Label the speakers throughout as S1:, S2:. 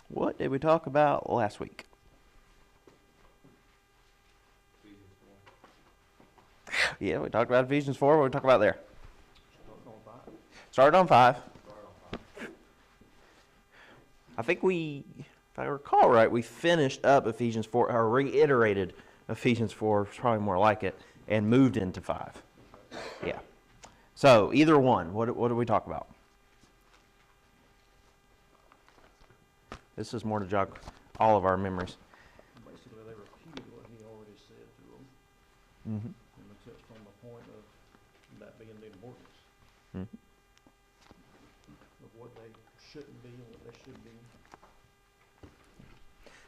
S1: What did we talk about last week? Yeah, we talked about Ephesians 4. What did we talk about there? Started on 5. I think if I recall right, we finished up Ephesians 4, or reiterated Ephesians 4, it's probably more like it, and moved into 5. Yeah. So, either one, what did we talk about? This is more to jog all of our memories.
S2: Basically, they repeated what he already said to them.
S1: Mm-hmm.
S2: And they touched on the point of that being the importance
S1: Mm-hmm.
S2: of what they shouldn't be and what they should be.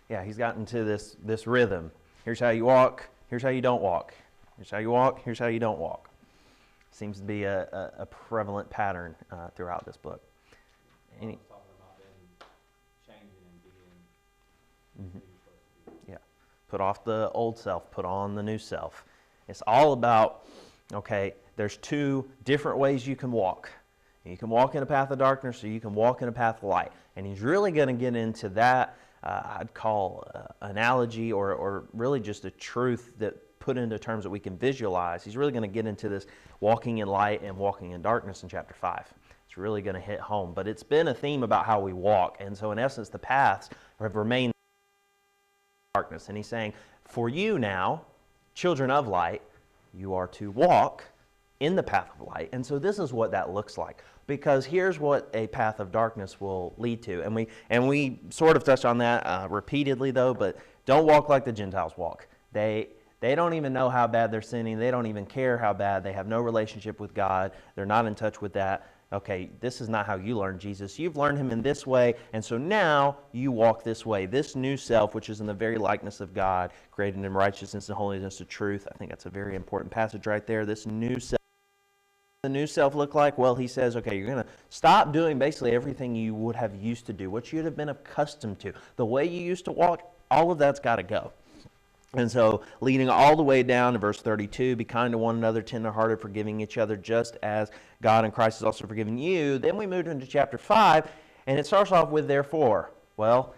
S1: Yeah, he's gotten to this rhythm. Here's how you walk, here's how you don't walk. Here's how you walk, here's how you don't walk. Seems to be a prevalent pattern throughout this book.
S3: Talking about them changing and being who you're supposed to be.
S1: Yeah. Put off the old self, put on the new self. It's all about, okay, there's two different ways you can walk. You can walk in a path of darkness or you can walk in a path of light. And he's really going to get into that, I'd call analogy or really just a truth that put into terms that we can visualize. He's really going to get into this walking in light and walking in darkness in chapter 5. It's really going to hit home. But it's been a theme about how we walk. And so in essence, the paths have remained darkness. And he's saying, for you now, children of light, you are to walk in the path of light. And so this is what that looks like. Because here's what a path of darkness will lead to. And we sort of touched on that repeatedly, though, but don't walk like the Gentiles walk. They don't even know how bad they're sinning. They don't even care how bad. They have no relationship with God. They're not in touch with that. Okay, this is not how you learn Jesus. You've learned him in this way, and so now you walk this way. This new self, which is in the very likeness of God, created in righteousness and holiness of truth. I think that's a very important passage right there. This new self. The new self look like? Well, he says, okay, you're going to stop doing basically everything you would have used to do, what you'd have been accustomed to. The way you used to walk, all of that's got to go. And so, leading all the way down to verse 32, be kind to one another, tender-hearted, forgiving each other, just as God in Christ has also forgiven you. Then we moved into chapter 5, and it starts off with therefore. Well,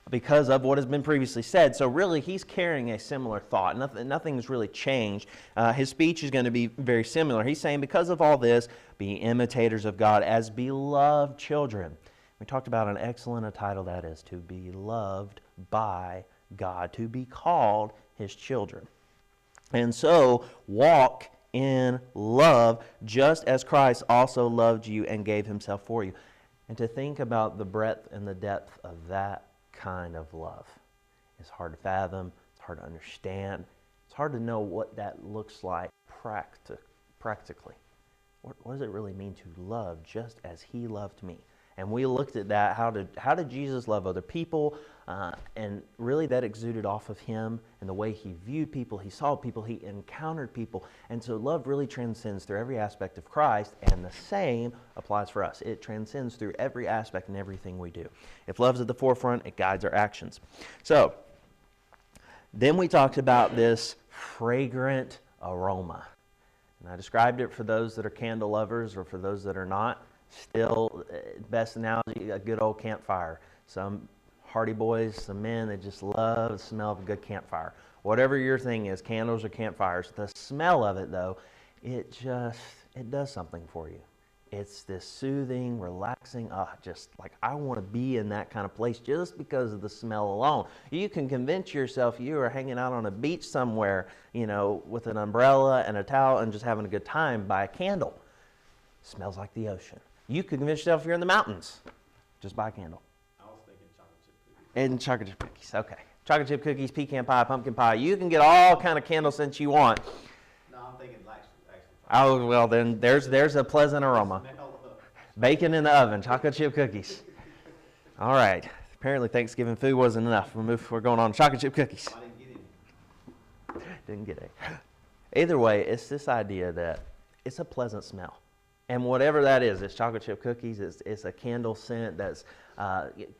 S1: because of what has been previously said. So really, he's carrying a similar thought. Nothing's really changed. His speech is going to be very similar. He's saying, because of all this, be imitators of God as beloved children. We talked about an excellent title that is, to be loved by God, to be called his children. And so, walk in love, just as Christ also loved you and gave himself for you. And to think about the breadth and the depth of that kind of love. It's hard to fathom, it's hard to understand, it's hard to know what that looks like practically. What does it really mean to love just as he loved me? And we looked at that, how did Jesus love other people? And really that exuded off of him and the way he viewed people, he saw people, he encountered people. And so love really transcends through every aspect of Christ, and the same applies for us. It transcends through every aspect and everything we do. If love's at the forefront, it guides our actions. So, then we talked about this fragrant aroma. And I described it for those that are candle lovers or for those that are not. Still, best analogy, a good old campfire. Some hardy boys, some men, they just love the smell of a good campfire. Whatever your thing is, candles or campfires, the smell of it, though, it does something for you. It's this soothing, relaxing, just like I want to be in that kind of place just because of the smell alone. You can convince yourself you are hanging out on a beach somewhere, with an umbrella and a towel and just having a good time by a candle. Smells like the ocean. You can convince yourself you're in the mountains just by a candle.
S3: I was thinking chocolate chip cookies.
S1: And chocolate chip cookies, okay. Chocolate chip cookies, pecan pie, pumpkin pie. You can get all kind of candle scents you want.
S3: No, I'm thinking actually.
S1: Oh, well then there's a pleasant aroma. Bacon in the oven, chocolate chip cookies. All right. Apparently Thanksgiving food wasn't enough. We're going on chocolate chip cookies.
S3: I didn't get any.
S1: Didn't get it. Either way, it's this idea that it's a pleasant smell. And whatever that is, it's chocolate chip cookies, it's a candle scent, that's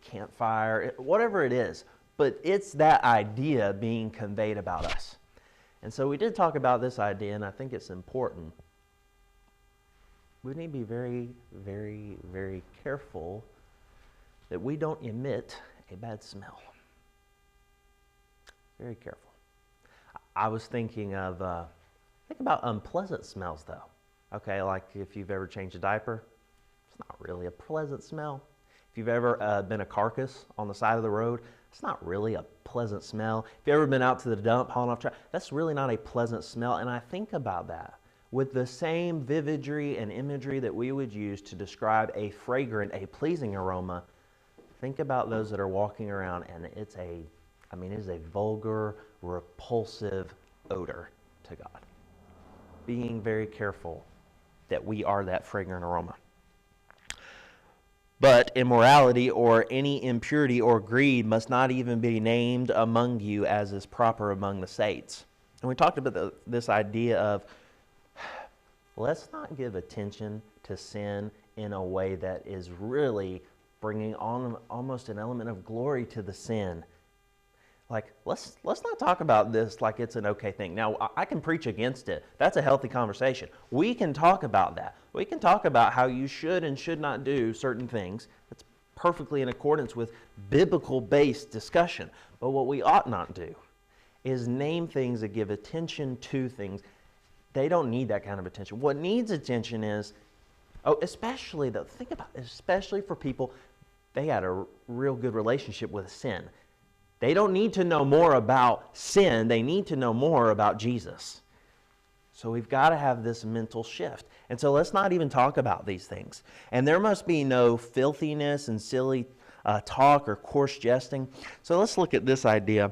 S1: campfire, whatever it is. But it's that idea being conveyed about us. And so we did talk about this idea, and I think it's important. We need to be very, very, very careful that we don't emit a bad smell. Very careful. I was thinking of, think about unpleasant smells though. Okay, like if you've ever changed a diaper, it's not really a pleasant smell. If you've ever been a carcass on the side of the road, it's not really a pleasant smell. If you've ever been out to the dump hauling off trash, that's really not a pleasant smell. And I think about that with the same vividry and imagery that we would use to describe a fragrant, a pleasing aroma. Think about those that are walking around and it is a vulgar, repulsive odor to God. Being very careful that we are that fragrant aroma. But immorality or any impurity or greed must not even be named among you as is proper among the saints. And we talked about this idea of let's not give attention to sin in a way that is really bringing on almost an element of glory to the sin. Like, let's not talk about this like it's an okay thing. Now, I can preach against it. That's a healthy conversation. We can talk about that. We can talk about how you should and should not do certain things. That's perfectly in accordance with biblical-based discussion. But what we ought not do is name things that give attention to things. They don't need that kind of attention. What needs attention is, especially though, think about it, especially for people, they had a real good relationship with sin. They don't need to know more about sin. They need to know more about Jesus. So we've got to have this mental shift. And so let's not even talk about these things. And there must be no filthiness and silly talk or coarse jesting. So let's look at this idea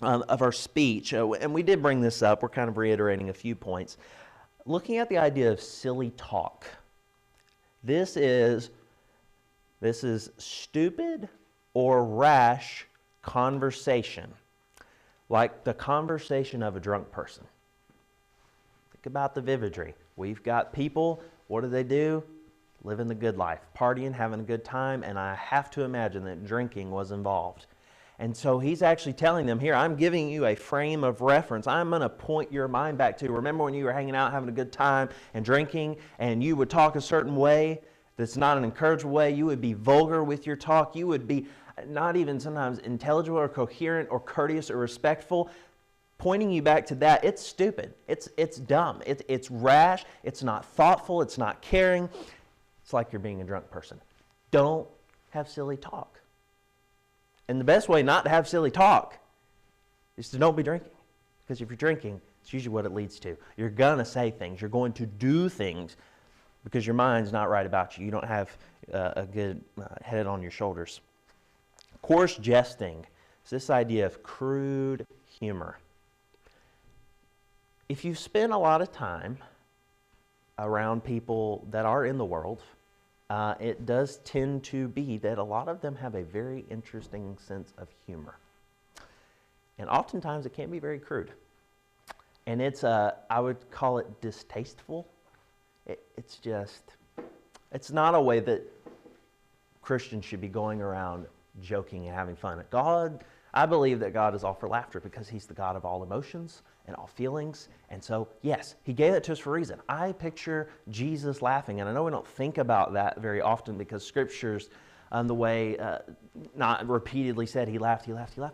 S1: of our speech. And we did bring this up. We're kind of reiterating a few points. Looking at the idea of silly talk. This is stupid or rash conversation, like the conversation of a drunk person. Think about the vividry. We've got people, what do? Living the good life, partying, having a good time, and I have to imagine that drinking was involved. And so he's actually telling them here, I'm giving you a frame of reference. I'm going to point your mind back to, remember when you were hanging out, having a good time and drinking, and you would talk a certain way that's not an encouraged way. You would be vulgar with your talk. You would be not even sometimes intelligible or coherent or courteous or respectful. Pointing you back to that, it's stupid. It's dumb. It's rash. It's not thoughtful. It's not caring. It's like you're being a drunk person. Don't have silly talk. And the best way not to have silly talk is to don't be drinking. Because if you're drinking, it's usually what it leads to. You're going to say things. You're going to do things because your mind's not right about you. You don't have a good head on your shoulders. Coarse jesting is this idea of crude humor. If you spend a lot of time around people that are in the world, it does tend to be that a lot of them have a very interesting sense of humor. And oftentimes it can be very crude. And it's, I would call it distasteful. It's not a way that Christians should be going around joking and having fun. I believe that God is all for laughter because He's the God of all emotions and all feelings. And so, yes, He gave it to us for a reason. I picture Jesus laughing, and I know we don't think about that very often because Scripture's the way not repeatedly said He laughed,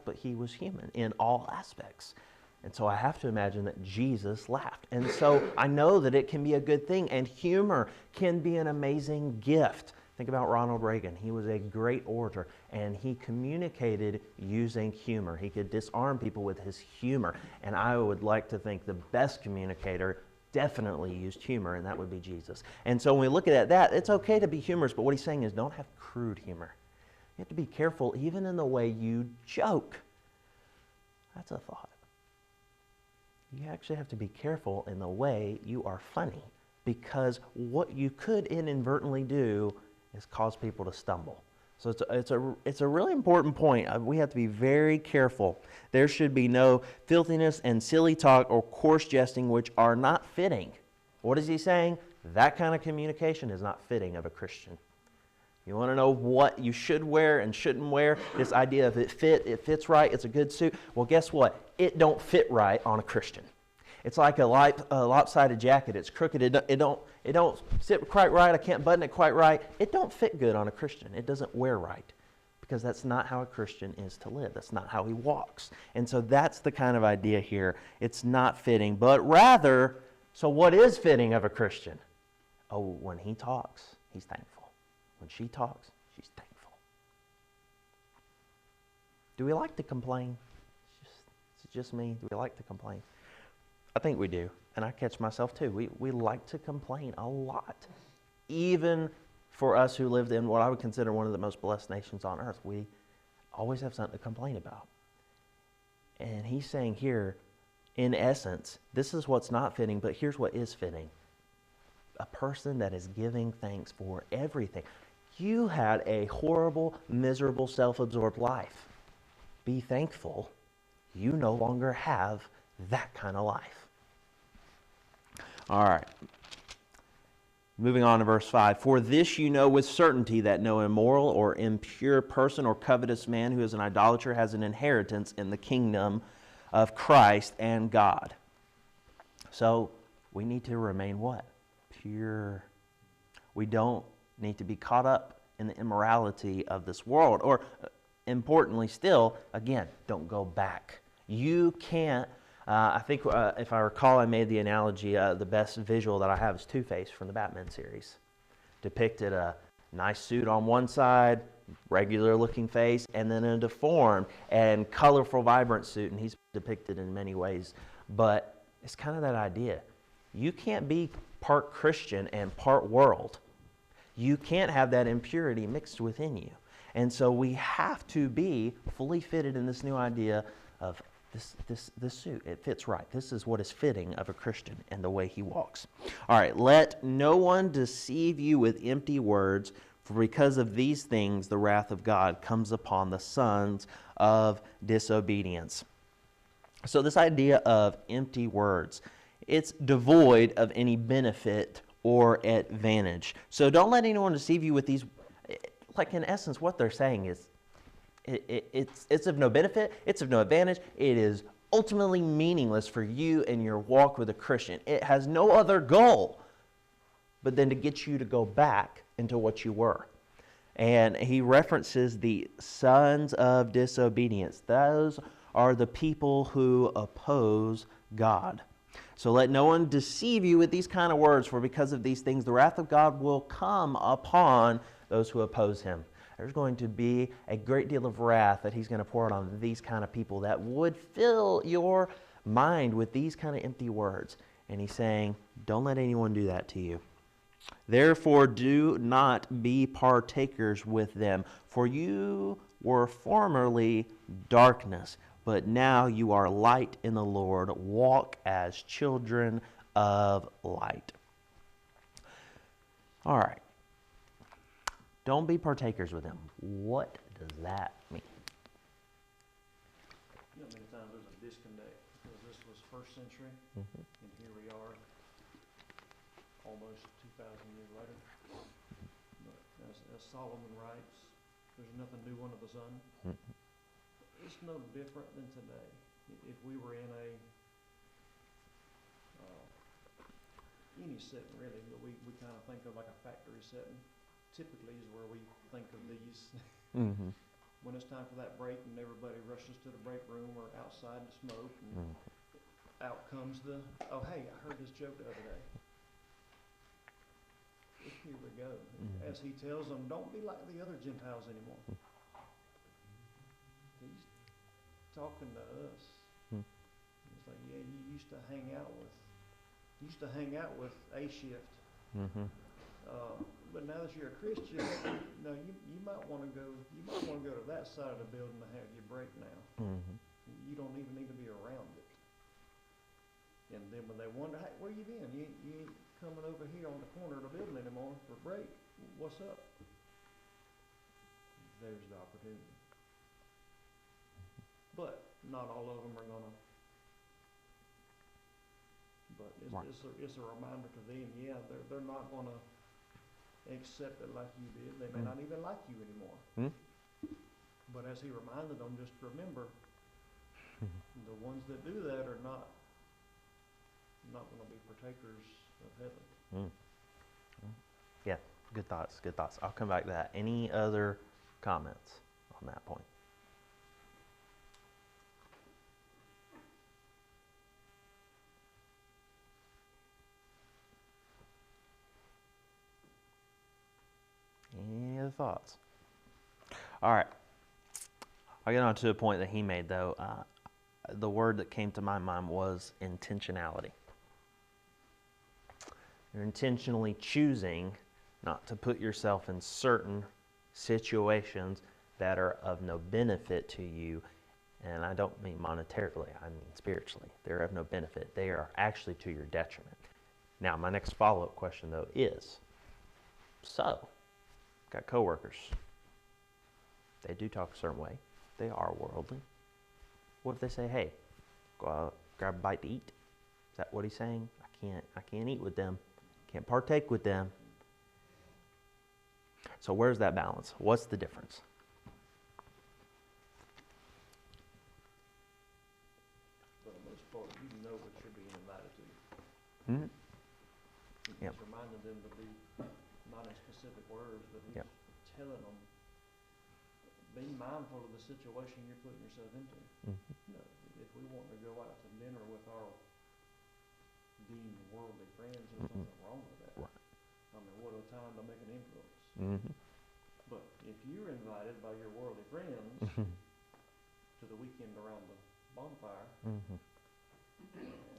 S1: but He was human in all aspects. And so I have to imagine that Jesus laughed. And so I know that it can be a good thing, and humor can be an amazing gift. Think about Ronald Reagan. He was a great orator, and he communicated using humor. He could disarm people with his humor. And I would like to think the best communicator definitely used humor, and that would be Jesus. And so when we look at that, it's okay to be humorous, but what he's saying is don't have crude humor. You have to be careful even in the way you joke. That's a thought. You actually have to be careful in the way you are funny, because what you could inadvertently do is cause people to stumble. So it's a really important point. We have to be very careful. There should be no filthiness and silly talk or coarse jesting which are not fitting. What is he saying? That kind of communication is not fitting of a Christian. You want to know what you should wear and shouldn't wear? This idea of it fits right, it's a good suit. Well, guess what? It don't fit right on a Christian. It's like a lopsided jacket. It's crooked. It don't sit quite right. I can't button it quite right. It don't fit good on a Christian. It doesn't wear right because that's not how a Christian is to live. That's not how he walks. And so that's the kind of idea here. It's not fitting, but rather, so what is fitting of a Christian? Oh, when he talks, he's thankful. When she talks, she's thankful. Do we like to complain? It's just me. Do we like to complain? I think we do. And I catch myself too. We like to complain a lot. Even for us who lived in what I would consider one of the most blessed nations on earth, we always have something to complain about. And he's saying here, in essence, this is what's not fitting, but here's what is fitting. A person that is giving thanks for everything. You had a horrible, miserable, self-absorbed life. Be thankful. You no longer have that kind of life. All right. Moving on to verse 5. For this you know with certainty that no immoral or impure person or covetous man who is an idolater has an inheritance in the kingdom of Christ and God. So we need to remain what? Pure. We don't need to be caught up in the immorality of this world. Or importantly still, again, don't go back. You can't, I think if I recall, I made the analogy, the best visual that I have is Two-Face from the Batman series. Depicted a nice suit on one side, regular looking face, and then a deformed and colorful, vibrant suit, and he's depicted in many ways. But it's kind of that idea. You can't be part Christian and part world. You can't have that impurity mixed within you. And so we have to be fully fitted in this new idea of this suit. It fits right. This is what is fitting of a Christian and the way he walks. All right, let no one deceive you with empty words, for because of these things the wrath of God comes upon the sons of disobedience. So this idea of empty words, it's devoid of any benefit or advantage. So don't let anyone deceive you with these. Like in essence, what they're saying is, it's of no benefit, it's of no advantage, it is ultimately meaningless for you and your walk with a Christian. It has no other goal but then to get you to go back into what you were. And he references the sons of disobedience. Those are the people who oppose God. So let no one deceive you with these kind of words, for because of these things the wrath of God will come upon those who oppose him. There's going to be a great deal of wrath that he's going to pour out on these kind of people that would fill your mind with these kind of empty words. And he's saying, don't let anyone do that to you. Therefore, do not be partakers with them, for you were formerly darkness, but now you are light in the Lord. Walk as children of light. All right. Don't be partakers with them. What does that mean?
S2: You know, many times there's a disconnect because this was first century, and here we are, almost 2,000 years later. But as Solomon writes, there's nothing new under the sun. It's no different than today. If we were in any setting really, but we kind of think of like a factory setting. Typically is where we think of these. When it's time for that break and everybody rushes to the break room or outside to smoke, and out comes the, oh hey, I heard this joke the other day. Here we go. As he tells them, don't be like the other Gentiles anymore. He's talking to us. He's like, yeah, you used to hang out with a shift. But now that you're a Christian, no, you might want to go. You might want to go to that side of the building to have your break now. You don't even need to be around it. And then when they wonder, hey, where you been? You ain't coming over here on the corner of the building anymore for break. What's up? There's the opportunity. But not all of them are gonna. But it's a reminder to them. Yeah, they're not gonna accept it like you did. They may not even like you anymore. But as he reminded them, just remember, the ones that do that are not going to be partakers of heaven.
S1: Yeah, good thoughts. I'll come back to that. Any other comments on that point. Any other thoughts? All right. I'll get on to a point that he made, though. The word that came to my mind was intentionality. You're intentionally choosing not to put yourself in certain situations that are of no benefit to you. And I don't mean monetarily, I mean spiritually. They're of no benefit. They are actually to your detriment. Now, my next follow-up question, though, is, so, got coworkers. They do talk a certain way. They are worldly. What if they say, hey, go out, grab a bite to eat? Is that what he's saying? I can't eat with them. Can't partake with them. So where's that balance? What's the difference?
S2: For the most part, you know what you're being invited to.
S1: Mm-hmm.
S2: He's
S1: Yep.
S2: reminding them to be, not in specific words, but he's
S1: Yep.
S2: telling them, be mindful of the situation you're putting yourself into.
S1: Mm-hmm.
S2: You know, if we want to go out to dinner with our deemed worldly friends, there's
S1: Mm-mm.
S2: nothing wrong with that.
S1: Right.
S2: I mean, what a time to make an influence.
S1: Mm-hmm.
S2: But if you're invited by your worldly friends
S1: Mm-hmm.
S2: to the weekend around the bonfire,
S1: Mm-hmm.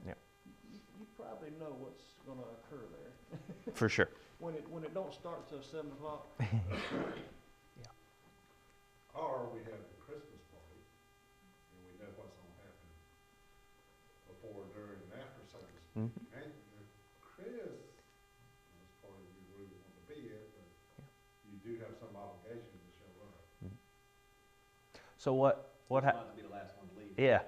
S1: Yep.
S2: you probably know what's going to occur there.
S1: For sure.
S2: When it don't start till 7 o'clock,
S4: Or we have the Christmas party, and we know what's gonna happen before, during, and after service.
S1: Mm-hmm.
S4: And the Christmas party we really want to be at, but you do have some obligation to show up.
S1: So what
S3: You'll
S1: happened?
S3: have to be the last one to leave.
S1: Yeah.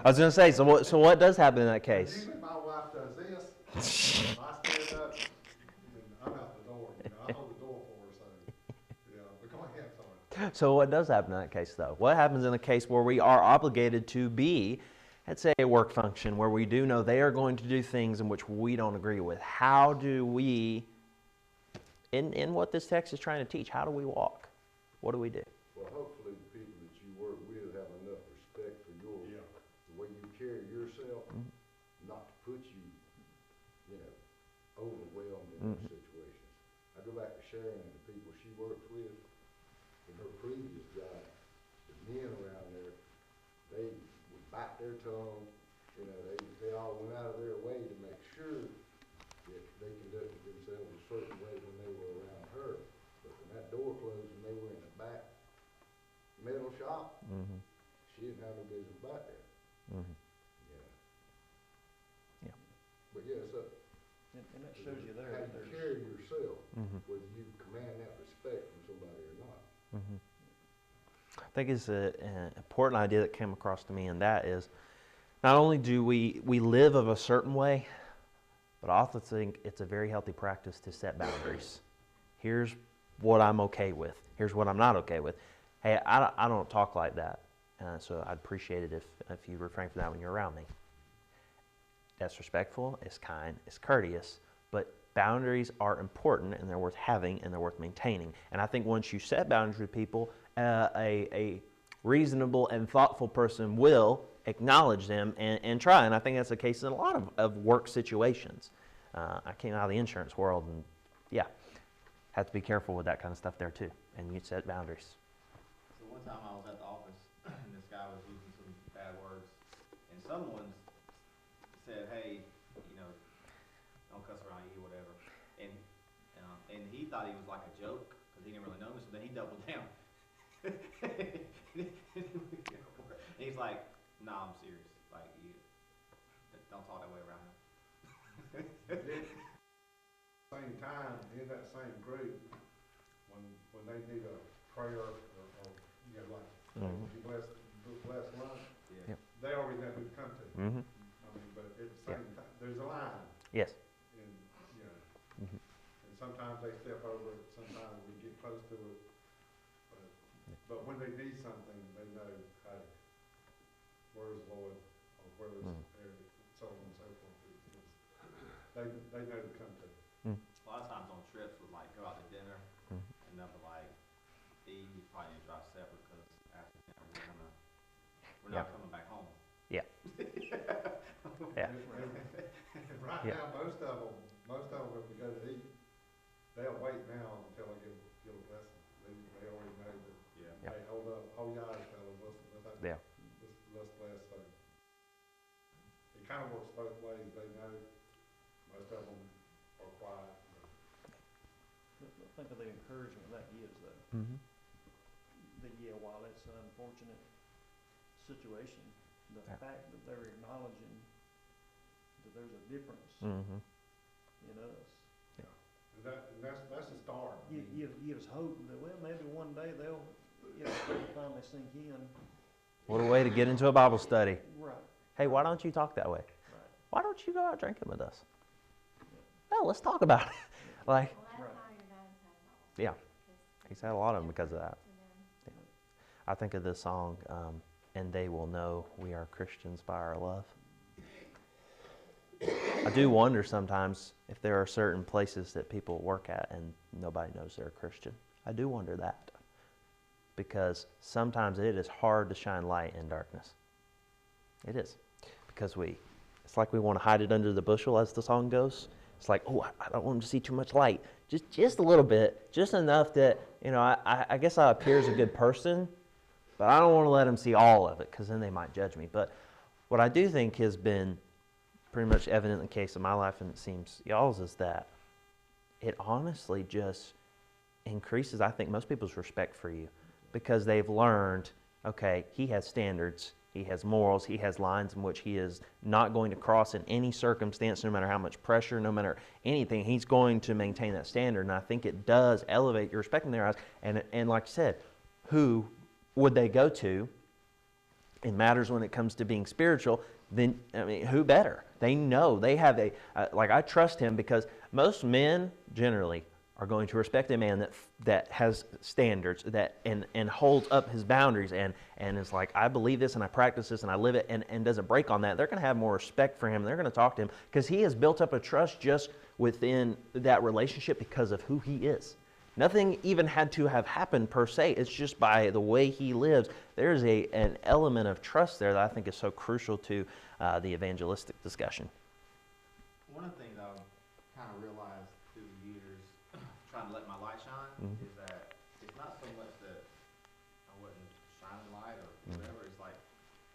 S1: I was going to say, so what does happen in that case?
S4: Usually my wife does this, I stand up, and I'm out the door, I hold the door for her, so, yeah, but go ahead, sorry.
S1: So what does happen in that case, though? What happens in the case where we are obligated to be, let's say, a work function where we do know they are going to do things in which we don't agree with? How do we, in what this text is trying to teach, how do we walk? What do we do?
S5: Well, hopefully the people that you work with have enough respect for your,
S4: Yeah.
S5: the way you carry yourself,
S1: Mhm.
S5: not to put you, overwhelmed in
S1: Mhm.
S5: those situations. I go back to Sharon and the people she works with, in her previous job, the men around there, they would bite their tongue, they all went out of their way to make sure that they conducted themselves a certain way when they were around her. But when that door closed and they were in the back metal shop,
S1: Mm-hmm.
S5: she didn't have no business back there.
S1: Mm-hmm. Yeah.
S5: But yeah, so
S2: and that shows you there
S5: how
S2: that
S5: you
S2: there's,
S5: carry yourself,
S1: Mm-hmm.
S5: whether you command that respect from somebody or not.
S1: Mm-hmm. I think it's an important idea that came across to me, and that is not only do we live of a certain way, but I also think it's a very healthy practice to set boundaries. Here's what I'm okay with. Here's what I'm not okay with. Hey, I don't talk like that, so I'd appreciate it if you refrain from that when you're around me. That's respectful, it's kind, it's courteous, but boundaries are important and they're worth having and they're worth maintaining. And I think once you set boundaries with people, a reasonable and thoughtful person will acknowledge them and try. And I think that's the case in a lot of work situations. I came out of the insurance world and have to be careful with that kind of stuff there too. And you set boundaries.
S3: So one time I was at the office, and this guy was using some bad words, and someone said, hey, don't cuss around you, whatever. And he thought he was like a joke, because he didn't really know me, so then he doubled down. And he's like, nah, I'm serious. Like, you don't talk that way around him.
S4: Same time, in that same group, when they need a prayer or you bless lunch,
S3: Yeah.
S1: Yep.
S4: they already know who to come to.
S1: Mm-hmm.
S4: I mean, but at the same time, there's a line,
S1: Yes.
S4: and,
S1: Mhm.
S4: and sometimes they step over it, sometimes we get close to it. But when they need something, they know, hey, where's the Lord, or where's, so on and so forth. They know to come to.
S3: A lot of times on trips, we'd like go out to dinner, and they'll be like, Steve, you probably need to drive we're not coming back home.
S1: Yeah. Yeah.
S4: Right
S1: Yeah.
S4: now, most of them, if we go to eat, they'll wait now until I give a blessing. They already know that,
S3: Yeah.
S4: hey, hold your eyes, fellas,
S1: Yeah.
S4: let's bless. So it kind of works both ways. They know most of them are quiet.
S2: Think of the encouragement that gives, though.
S1: Mm-hmm.
S2: That, yeah, while it's an unfortunate situation, the
S1: Yeah.
S2: fact that they're acknowledging that there's a difference
S1: Mm-hmm.
S2: in us,
S4: And that's the start.
S2: gives hope that, well, maybe one day they'll finally sink in.
S1: What a way to get into a Bible study.
S2: Right,
S1: Hey, why don't you talk that way?
S2: right.
S1: Why don't you go out drinking with us? No, let's talk about it. Like,
S6: Well, that's
S2: Right.
S6: how your dad's had it all.
S1: Yeah.
S6: Because
S1: He's had a lot of them because of that.
S6: to them.
S1: I think of this song, and they will know we are Christians by our love. I do wonder sometimes if there are certain places that people work at and nobody knows they're a Christian. I do wonder that. Because sometimes it is hard to shine light in darkness. It is. Because it's like we want to hide it under the bushel, as the song goes. It's like, oh, I don't want them to see too much light. Just a little bit, just enough that, I guess I appear as a good person, but I don't want to let them see all of it, because then they might judge me. But what I do think has been pretty much evident in the case of my life, and it seems y'all's, is that it honestly just increases, I think, most people's respect for you, because they've learned, okay, he has standards, he has morals, he has lines in which he is not going to cross in any circumstance, no matter how much pressure, no matter anything. He's going to maintain that standard, and I think it does elevate your respect in their eyes. And like I said, who would they go to in matters when it comes to being spiritual? Then, who better? They know, they have I trust him, because most men generally are going to respect a man that has standards, and holds up his boundaries, and is like, I believe this and I practice this and I live it, and doesn't break on that. They're going to have more respect for him. They're going to talk to him because he has built up a trust just within that relationship because of who he is. Nothing even had to have happened per se. It's just by the way he lives. There's an element of trust there that I think is so crucial to the evangelistic discussion.
S3: One of the things I've kind of realized through the years, trying to let my light shine, is that it's not so much that I wasn't shining light or whatever. It's like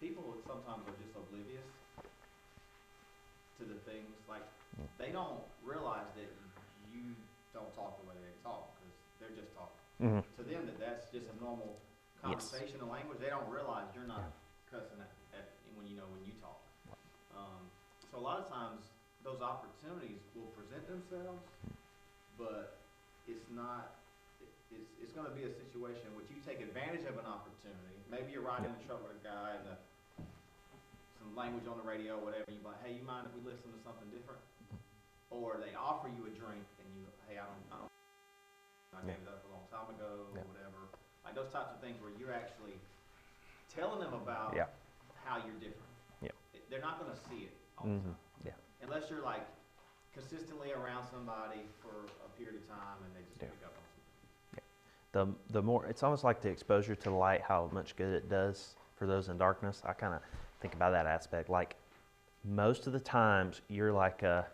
S3: people sometimes are just oblivious to the things. Like, they don't realize that you don't talk the way they talk, because they're just talking. To them, that's just a normal conversational language. They don't realize you're not cussing at when you talk. So a lot of times those opportunities will present themselves, but it's not. It's going to be a situation in which you take advantage of an opportunity. Maybe you're riding in the truck with a guy and some language on the radio, or whatever. You're like, hey, you mind if we listen to something different? Or they offer you a drink and you, hey, I gave it up a long time ago, or whatever. Like those types of things where you're actually telling them about how you're different. They're not going to see it all the time. Unless you're like consistently around somebody for a period of time and they just pick up on something.
S1: The more, it's almost like the exposure to the light, how much good it does for those in darkness. I kind of think about that aspect. Like, most of the times you're like to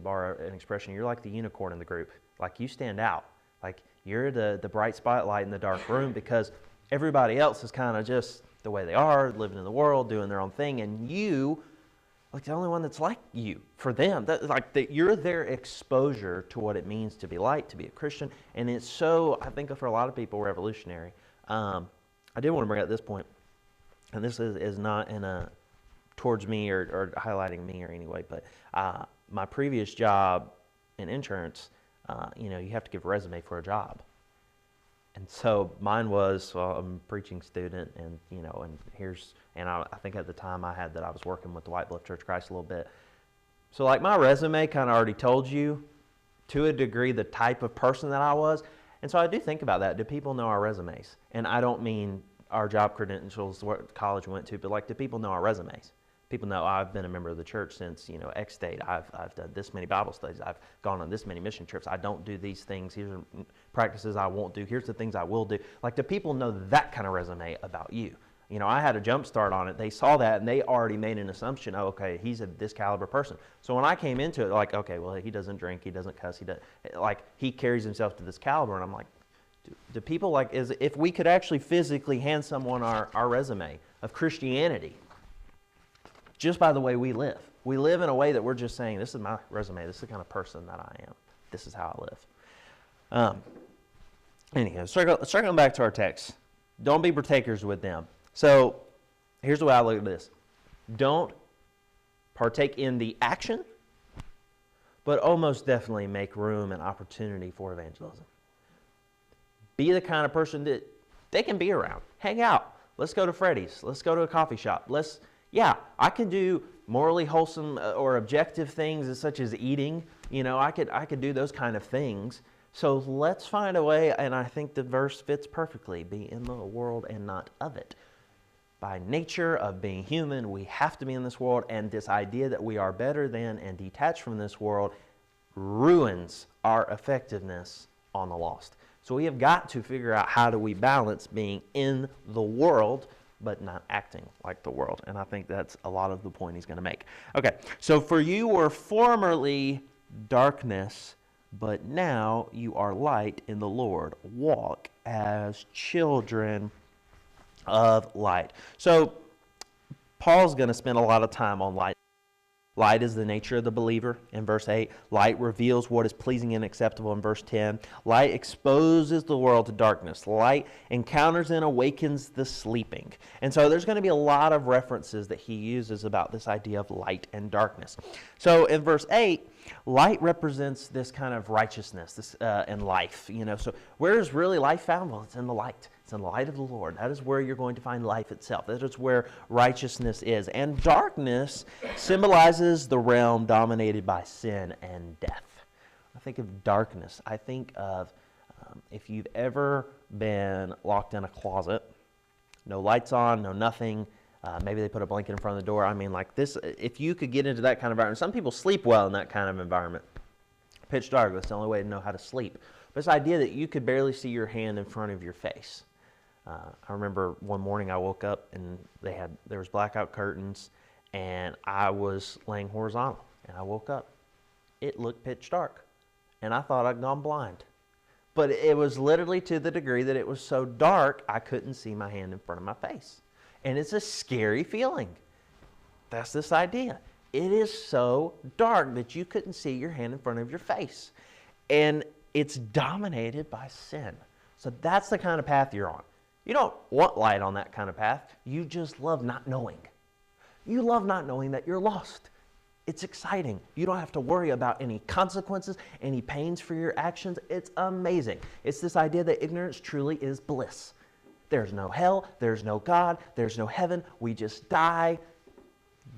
S1: borrow an expression, you're like the unicorn in the group. Like, you stand out. Like, you're the bright spotlight in the dark room, because everybody else is kind of just the way they are, living in the world, doing their own thing, and you, like, the only one that's like you for them. You're their exposure to what it means to be light, to be a Christian, and it's so, I think, for a lot of people, revolutionary. I did want to bring up this point, and this is not in a towards me or highlighting me or anyway, but my previous job in insurance, you have to give a resume for a job. And so mine was, well, I'm a preaching student, and I think at the time I was working with the White Bluff Church of Christ a little bit. So like my resume kind of already told you to a degree the type of person that I was. And so I do think about that. Do people know our resumes? And I don't mean our job credentials, what college we went to, but like, do people know our resumes? People know I've been a member of the church since, X date. I've done this many Bible studies. I've gone on this many mission trips. I don't do these things. Here's the practices I won't do. Here's the things I will do. Like, do people know that kind of resume about you? I had a jump start on it. They saw that and they already made an assumption. Oh, okay, he's this caliber person. So when I came into it, like, okay, well, he doesn't drink, he doesn't cuss, he carries himself to this caliber. And I'm like, do people if we could actually physically hand someone our resume of Christianity just by the way we live. We live in a way that we're just saying, this is my resume, this is the kind of person that I am. This is how I live. Anyhow, circling back to our text. Don't be partakers with them. So here's the way I look at this. Don't partake in the action, but almost definitely make room and opportunity for evangelism. Be the kind of person that they can be around. Hang out. Let's go to Freddy's. Let's go to a coffee shop. I can do morally wholesome or objective things such as eating. I could do those kind of things. So let's find a way, and I think the verse fits perfectly. Be in the world and not of it. By nature of being human, we have to be in this world, and this idea that we are better than and detached from this world ruins our effectiveness on the lost. So we have got to figure out how do we balance being in the world but not acting like the world. And I think that's a lot of the point he's going to make. Okay, so for you were formerly darkness, but now you are light in the Lord. Walk as children of light. So Paul's going to spend a lot of time on light. Light is the nature of the believer in verse 8. Light reveals what is pleasing and acceptable in verse 10. Light exposes the world to darkness. Light encounters and awakens the sleeping. And so there's going to be a lot of references that he uses about this idea of light and darkness. So in verse 8, light represents this kind of righteousness and life. So where is really life found? Well, it's in the light. It's in the light of the Lord. That is where you're going to find life itself. That is where righteousness is. And darkness symbolizes the realm dominated by sin and death. I think of darkness. I think of if you've ever been locked in a closet, no lights on, no nothing. Maybe they put a blanket in front of the door. I mean, like this, if you could get into that kind of environment, some people sleep well in that kind of environment. Pitch dark, that's the only way to know how to sleep. But this idea that you could barely see your hand in front of your face. I remember one morning I woke up and there was blackout curtains and I was laying horizontal and I woke up. It looked pitch dark and I thought I'd gone blind. But it was literally to the degree that it was so dark I couldn't see my hand in front of my face. And it's a scary feeling. That's this idea. It is so dark that you couldn't see your hand in front of your face. And it's dominated by sin. So that's the kind of path you're on. You don't want light on that kind of path. You just love not knowing. You love not knowing that you're lost. It's exciting. You don't have to worry about any consequences, any pains for your actions. It's amazing. It's this idea that ignorance truly is bliss. There's no hell, there's no God, there's no heaven. We just die.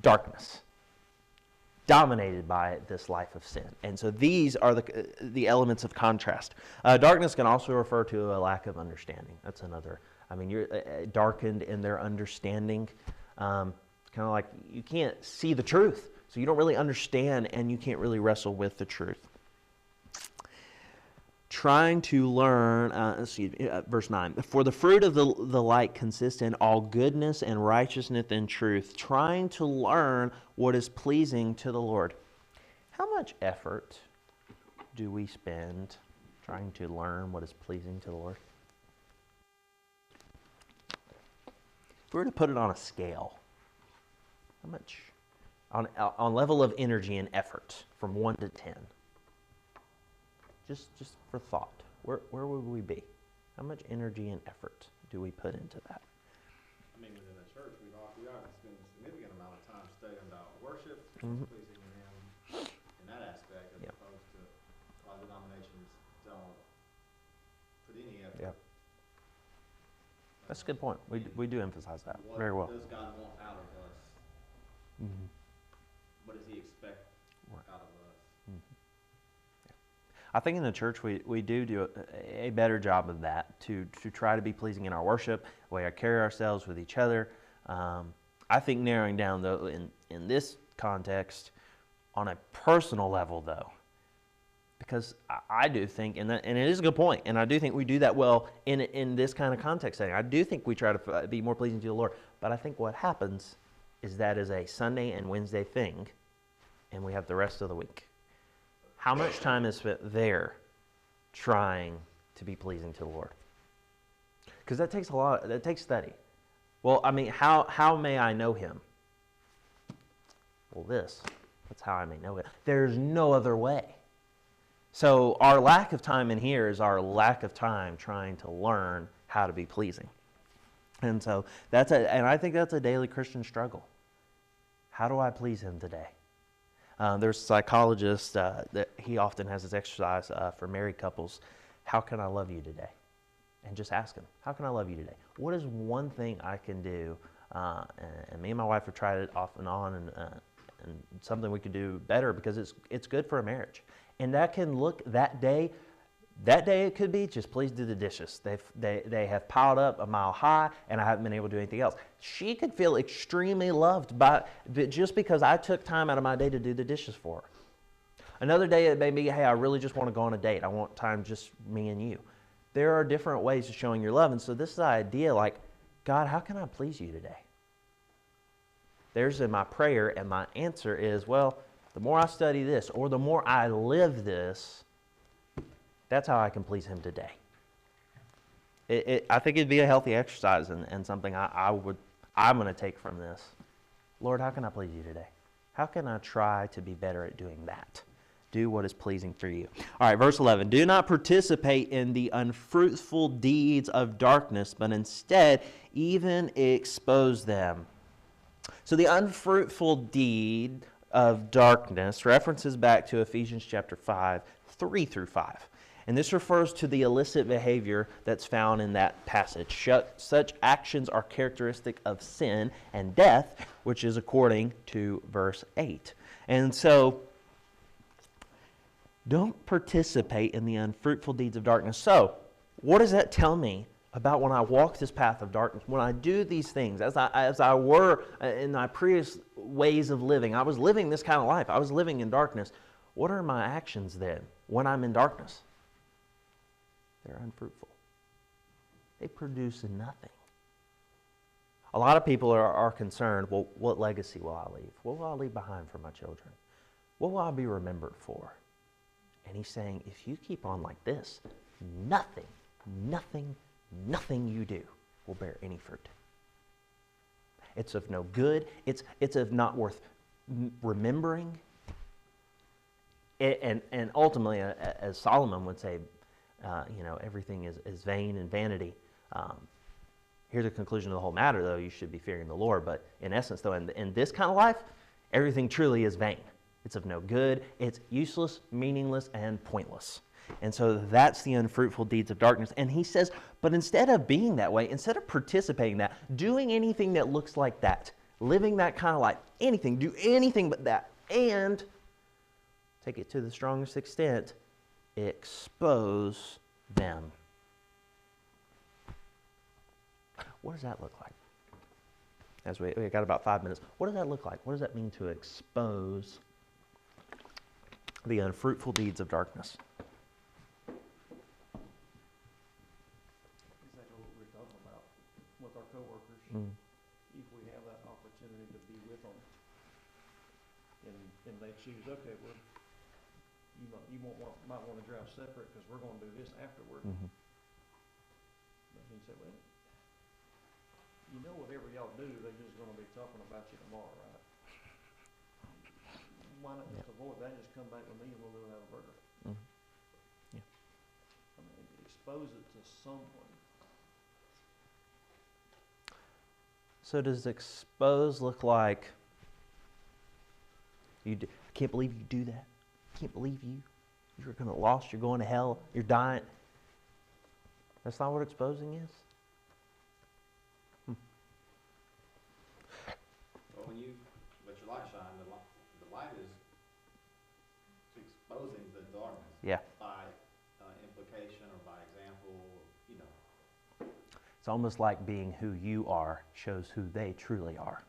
S1: Darkness. Dominated by this life of sin. And so these are the elements of contrast. Darkness can also refer to a lack of understanding. That's another. You're darkened in their understanding. Kind of like you can't see the truth. So you don't really understand and you can't really wrestle with the truth. Trying to learn, verse 9. For the fruit of the light consists in all goodness and righteousness and truth, trying to learn what is pleasing to the Lord. How much effort do we spend trying to learn what is pleasing to the Lord? If we were to put it on a scale, how much, on level of energy and effort, from 1 to 10, just for thought, where would we be? How much energy and effort do we put into that?
S3: Within the church, we ought to spend a significant amount of time studying about worship,
S1: Mm-hmm.
S3: pleasing Him in that aspect, as opposed to a lot of denominations don't put any effort.
S1: Yep. That's a good point. We do emphasize that very well.
S3: What does God want out of us?
S1: Mm-hmm.
S3: What does He expect out of us?
S1: Mm-hmm. I think in the church we do a better job of that, to try to be pleasing in our worship, the way I carry ourselves with each other. I think narrowing down, though, in this context, on a personal level, though, Because I do think, and it is a good point, and I do think we do that well in this kind of context setting. I do think we try to be more pleasing to the Lord. But I think what happens is that is a Sunday and Wednesday thing, and we have the rest of the week. How much time is spent there trying to be pleasing to the Lord? Because that takes that takes study. Well, I mean, how may I know Him? Well, that's how I may know it. There's no other way. So our lack of time in here is our lack of time trying to learn how to be pleasing. And so and I think that's a daily Christian struggle. How do I please Him today? There's a psychologist that he often has this exercise for married couples. How can I love you today? And just ask him, how can I love you today? What is one thing I can do? And me and my wife have tried it off and on, and something we could do better because it's good for a marriage. And that can look that day it could be just please do the dishes. They have piled up a mile high, and I haven't been able to do anything else. She could feel extremely loved just because I took time out of my day to do the dishes for her. Another day it may be, hey, I really just want to go on a date. I want time just me and you. There are different ways of showing your love, and so this is the idea like, God, how can I please you today? There's in my prayer, and my answer is, well, the more I study this or the more I live this, that's how I can please Him today. I think it'd be a healthy exercise and something I'm going to take from this. Lord, how can I please you today? How can I try to be better at doing that? Do what is pleasing for you. All right, verse 11. Do not participate in the unfruitful deeds of darkness, but instead even expose them. So the unfruitful deed of darkness references back to Ephesians chapter 5, 3 through 5. And this refers to the illicit behavior that's found in that passage. Such actions are characteristic of sin and death, which is according to verse 8. And so, don't participate in the unfruitful deeds of darkness. So, what does that tell me about when I walk this path of darkness? When I do these things, as I were in my previous ways of living, I was living this kind of life. I was living in darkness. What are my actions then when I'm in darkness? They're unfruitful. They produce nothing. A lot of people are concerned, well, what legacy will I leave? What will I leave behind for my children? What will I be remembered for? And he's saying, if you keep on like this, nothing you do will bear any fruit. It's of no good. It's of not worth remembering. And ultimately, as Solomon would say, everything is vain and vanity. Here's the conclusion of the whole matter, though. You should be fearing the Lord. But in essence, though, in this kind of life, everything truly is vain. It's of no good. It's useless, meaningless, and pointless. And so that's the unfruitful deeds of darkness. And he says, but instead of being that way, instead of participating in that, doing anything that looks like that, living that kind of life, do anything but that, and take it to the strongest extent, expose them. What does that look like? As we got about 5 minutes. What does that look like? What does that mean to expose the unfruitful deeds of darkness?
S2: Exactly what we're talking about with our coworkers. If we have that opportunity to be with them, and they choose, okay, well, might want to drive separate because we're going to do this afterward.
S1: Mm-hmm.
S2: But he said, well, whatever y'all do, they're just going to be talking about you tomorrow, right? Why not just avoid that? Just come back with me and we'll go have a burger.
S1: Mm-hmm. Yeah.
S2: I mean, expose it to someone.
S1: So does expose look like, I can't believe you do that. I can't believe you're going to lost. You're going to hell. You're dying. That's not what exposing is.
S3: Well, when you let your light shine, the light is exposing the darkness.
S1: Yeah.
S3: By implication or by example,
S1: It's almost like being who you are shows who they truly are.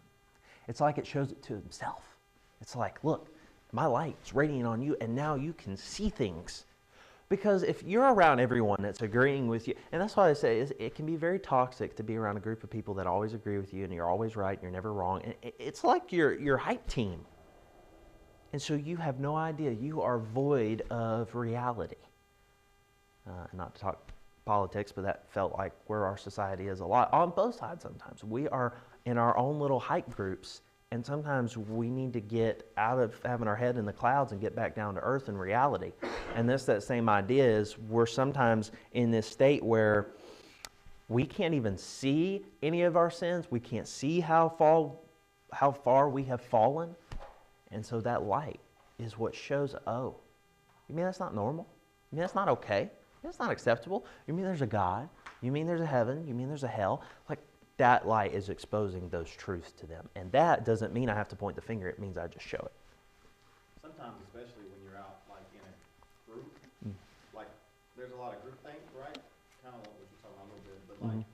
S1: It's like it shows it to himself. It's like, look, My light's radiating on you, and now you can see things. Because if you're around everyone that's agreeing with you, and that's why I say it can be very toxic to be around a group of people that always agree with you, and you're always right, and you're never wrong. And it's like your hype team. And so you have no idea. You are void of reality. Not to talk politics, but that felt like where our society is a lot. On both sides sometimes. We are in our own little hype groups, and sometimes we need to get out of having our head in the clouds and get back down to earth and reality. And that same idea is we're sometimes in this state where we can't even see any of our sins. We can't see how far we have fallen. And so that light is what shows, oh, you mean that's not normal? You mean that's not okay? That's not acceptable. You mean there's a God? You mean there's a heaven? You mean there's a hell? Like, that light is exposing those truths to them. And that doesn't mean I have to point the finger. It means I just show it.
S3: Sometimes, especially when you're out, like, in a group, like, there's a lot of group things, right? Kind of what you're talking about a little bit, but, like,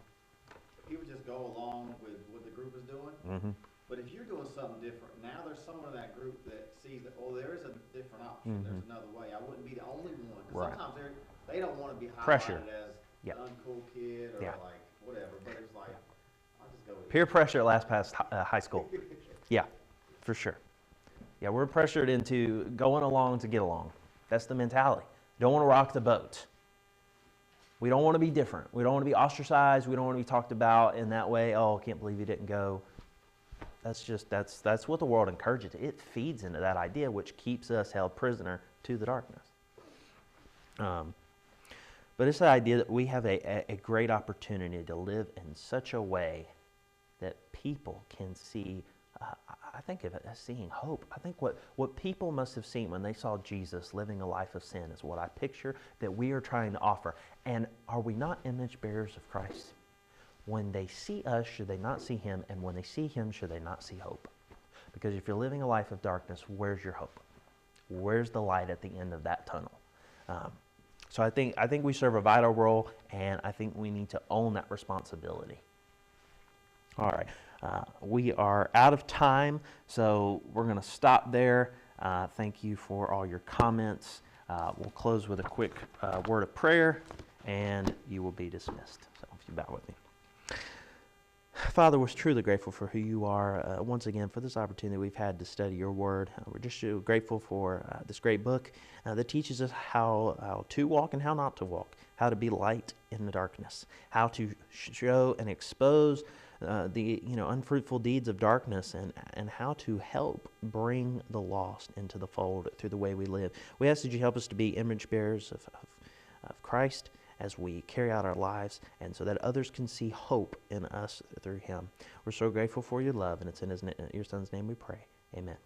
S3: people just go along with what the group is doing. But if you're doing something different, now there's someone in that group that sees that, oh, there is a different option. There's another way. I wouldn't be the only one. 'Cause
S1: Right.
S3: sometimes they don't want to be highlighted
S1: Pressure.
S3: as
S1: Yep.
S3: the uncool kid or
S1: Yeah.
S3: like whatever. But it's like, I'll just go with
S1: Peer pressure lasts past high school. Yeah, for sure. Yeah, we're pressured into going along to get along. That's the mentality. Don't want to rock the boat. We don't want to be different. We don't want to be ostracized. We don't want to be talked about in that way. Oh, I can't believe you didn't go. That's what the world encourages. It feeds into that idea, which keeps us held prisoner to the darkness. But it's the idea that we have a great opportunity to live in such a way that people can see. I think of it as seeing hope. I think what people must have seen when they saw Jesus living a life of sin is what I picture that we are trying to offer. And are we not image bearers of Christ? When they see us, should they not see Him? And when they see Him, should they not see hope? Because if you're living a life of darkness, where's your hope? Where's the light at the end of that tunnel? So I think we serve a vital role, and I think we need to own that responsibility. All right. We are out of time, so we're going to stop there. Thank you for all your comments. We'll close with a quick word of prayer, and you will be dismissed. So if you bow with me. Father, we're truly grateful for who you are. Once again, for this opportunity we've had to study your word. We're just grateful for this great book that teaches us how to walk and how not to walk, how to be light in the darkness, how to show and expose the unfruitful deeds of darkness, and how to help bring the lost into the fold through the way we live. We ask that you help us to be image bearers of Christ as we carry out our lives, and so that others can see hope in us through Him. We're so grateful for your love, and it's in your Son's name we pray. Amen.